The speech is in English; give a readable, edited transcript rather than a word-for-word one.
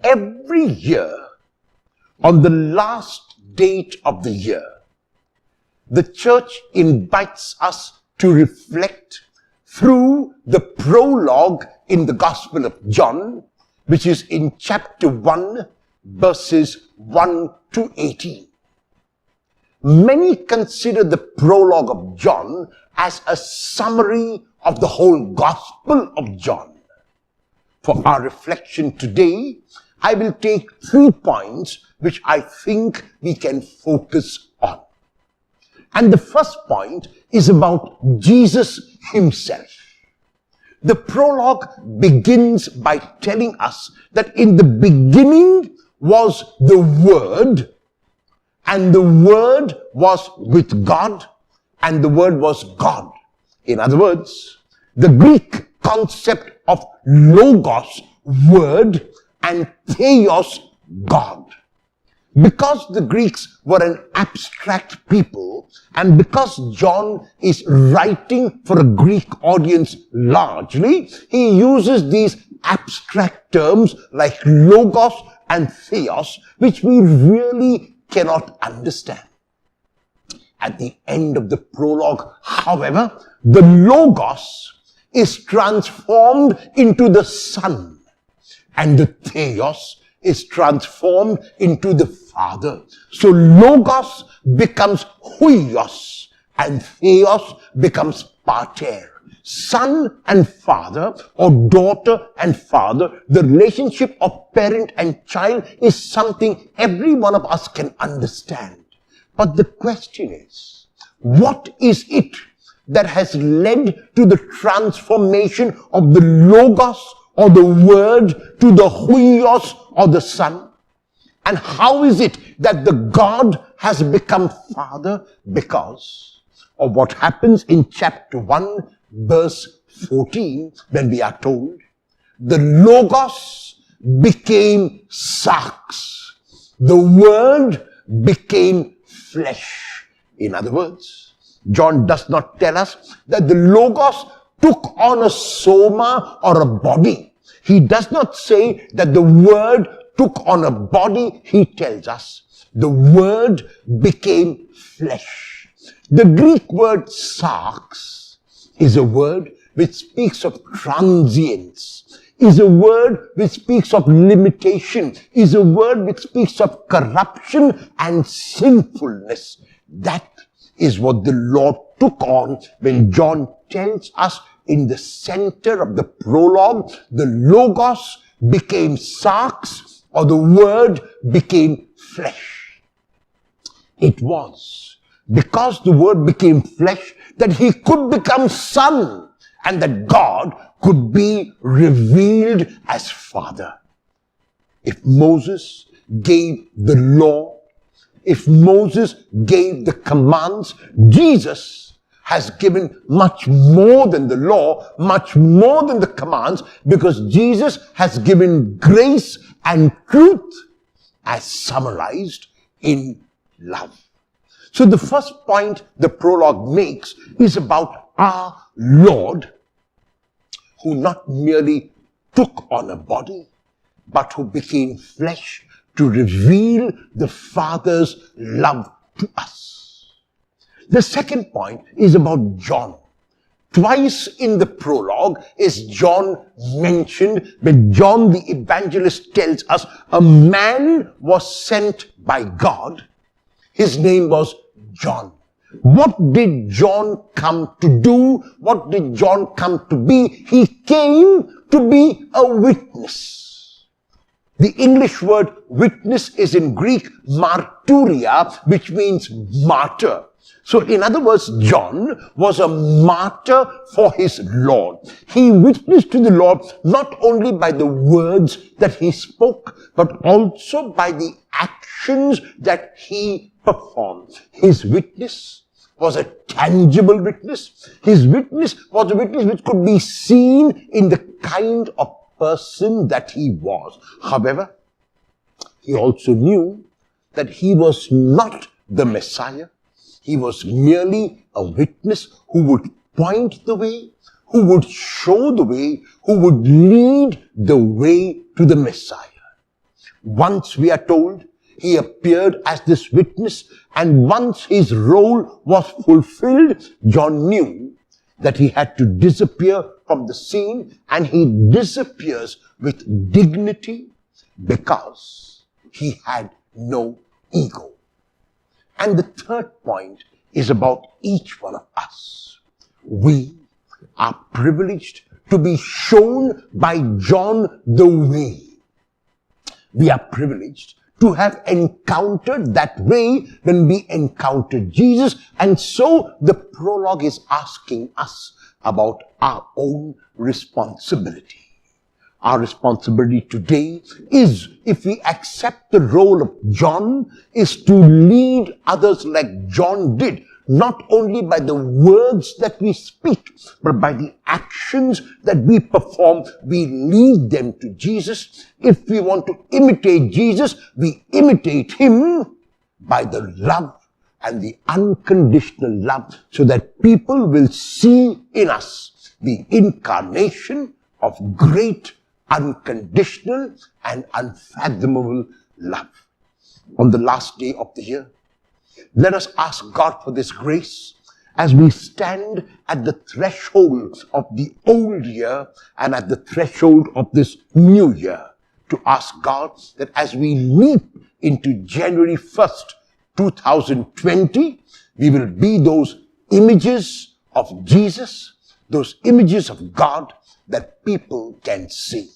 Every year, on the last date of the year, the church invites us to reflect through the prologue in the Gospel of John, which is in chapter 1, verses 1 to 18. Many consider the prologue of John as a summary of the whole Gospel of John. For our reflection today, I will take 3 points which I think we can focus on. And the first point is about Jesus himself. The prologue begins by telling us that in the beginning was the Word, and the Word was with God, and the Word was God. In other words, the Greek concept of logos, word, and theos, God. Because the Greeks were an abstract people, and because John is writing for a Greek audience largely, he uses these abstract terms like logos and theos, which we really cannot understand. At the end of the prologue, however, the logos is transformed into the Son, and the theos is transformed into the Father. So logos becomes huios, and theos becomes pater. Son and father, or daughter and father, the relationship of parent and child is something every one of us can understand. But the question is, what is it that has led to the transformation of the logos or the word to the huios or the Son? And how is it that the God has become Father? Because of what happens in chapter 1, verse 14, when we are told, the logos became sarx. The word became flesh. In other words, John does not tell us that the logos took on a soma or a body. He does not say that the word took on a body. He tells us the word became flesh. The Greek word sarx is a word which speaks of transience, is a word which speaks of limitation, is a word which speaks of corruption and sinfulness. That is what the Lord took on when John tells us in the center of the prologue, the logos became sarx, or the word became flesh. It was because the word became flesh that he could become Son, and that God could be revealed as Father. If Moses gave the law, if Moses gave the commands, Jesus has given much more than the law, much more than the commands, because Jesus has given grace and truth as summarized in love. So the first point the prologue makes is about our Lord, who not merely took on a body, but who became flesh to reveal the Father's love to us. The second point is about John. Twice in the prologue is John mentioned, when John the evangelist tells us a man was sent by God. His name was John. What did John come to do? What did John come to be? He came to be a witness. The English word witness is in Greek marturia, which means martyr. So in other words, John was a martyr for his Lord. He witnessed to the Lord not only by the words that he spoke, but also by the actions that he performed. His witness was a tangible witness. His witness was a witness which could be seen in the kind of person that he was. However, he also knew that he was not the Messiah. He was merely a witness who would point the way, who would show the way, who would lead the way to the Messiah. Once we are told he appeared as this witness, and once his role was fulfilled, John knew that he had to disappear from the scene, and he disappears with dignity because he had no ego. And the third point is about each one of us. We are privileged to be shown by John the way. We are privileged to have encountered that way when we encountered Jesus. And so the prologue is asking us about our own responsibility. Our responsibility today is, if we accept the role of John, is to lead others like John did, not only by the words that we speak, but by the actions that we perform. We lead them to Jesus. If we want to imitate Jesus, we imitate him by the love and the unconditional love, so that people will see in us the incarnation of great, unconditional and unfathomable love. On the last day of the year, let us ask God for this grace as we stand at the threshold of the old year and at the threshold of this new year, to ask God that as we leap into January 1st, 2020, we will be those images of Jesus, those images of God that people can see.